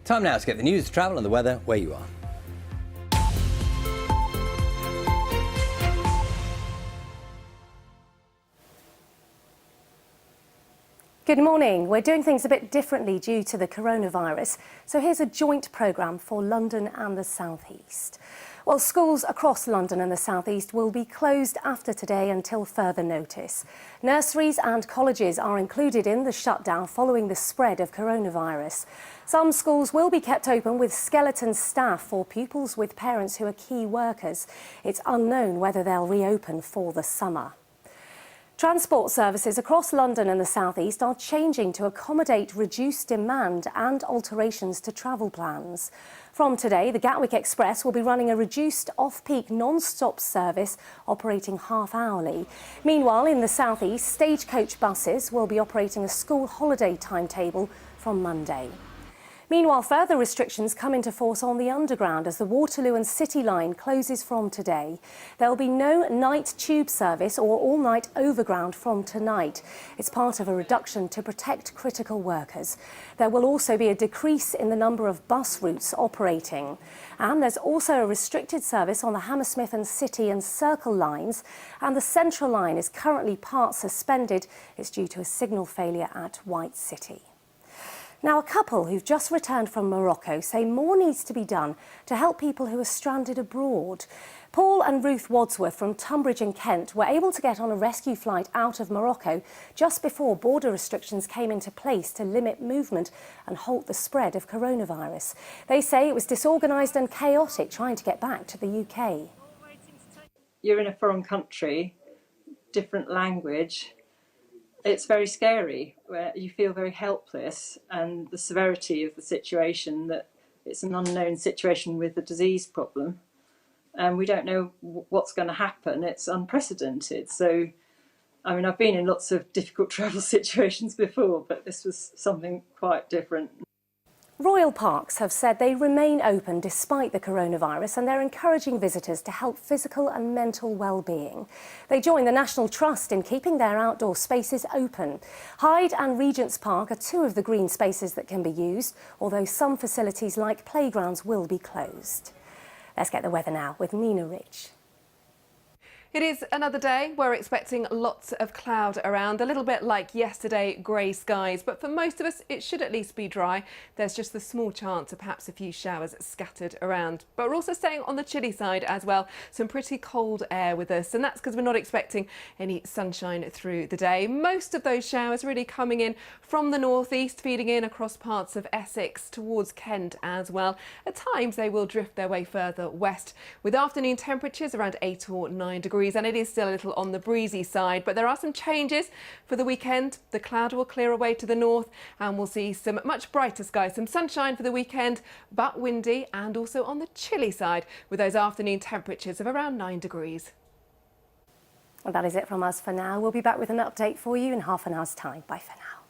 Time now to get the news, travel and the weather where you are. Good morning. We're doing things a bit differently due to the coronavirus. So here's a joint programme for London and the South East. Well, schools across London and the South East will be closed after today until further notice. Nurseries and colleges are included in the shutdown following the spread of coronavirus. Some schools will be kept open with skeleton staff for pupils with parents who are key workers. It's unknown whether they'll reopen for the summer. Transport services across London and the South East are changing to accommodate reduced demand and alterations to travel plans. From today, the Gatwick Express will be running a reduced off-peak non-stop service operating half-hourly. Meanwhile, in the South East, Stagecoach buses will be operating a school holiday timetable from Monday. Meanwhile, further restrictions come into force on the Underground as the Waterloo and City line closes from today. There will be no night tube service or all-night overground from tonight. It's part of a reduction to protect critical workers. There will also be a decrease in the number of bus routes operating. And there's also a restricted service on the Hammersmith and City and Circle lines. And the Central line is currently part suspended. It's due to a signal failure at White City. Now, a couple who've just returned from Morocco say more needs to be done to help people who are stranded abroad. Paul and Ruth Wadsworth from Tunbridge in Kent were able to get on a rescue flight out of Morocco just before border restrictions came into place to limit movement and halt the spread of coronavirus. They say it was disorganised and chaotic trying to get back to the UK. You're in a foreign country, different language. It's very scary, where you feel very helpless, and the severity of the situation, that it's an unknown situation with the disease problem, and we don't know what's going to happen. It's unprecedented. So, I mean, I've been in lots of difficult travel situations before, but this was something quite different. Royal Parks have said they remain open despite the coronavirus, and they're encouraging visitors to help physical and mental well-being. They join the National Trust in keeping their outdoor spaces open. Hyde and Regent's Park are two of the green spaces that can be used, although some facilities like playgrounds will be closed. Let's get the weather now with Nina Rich. It is another day. We're expecting lots of cloud around, a little bit like yesterday, grey skies, but for most of us it should at least be dry. There's just the small chance of perhaps a few showers scattered around. But we're also staying on the chilly side as well, some pretty cold air with us, and that's because we're not expecting any sunshine through the day. Most of those showers really coming in from the northeast, feeding in across parts of Essex towards Kent as well. At times they will drift their way further west, with afternoon temperatures around 8 or 9 degrees. And it is still a little on the breezy side, but there are some changes for the weekend. The cloud will clear away to the north and we'll see some much brighter skies, some sunshine for the weekend, but windy and also on the chilly side with those afternoon temperatures of around 9 degrees. Well, that is it from us for now. We'll be back with an update for you in half an hour's time. Bye for now.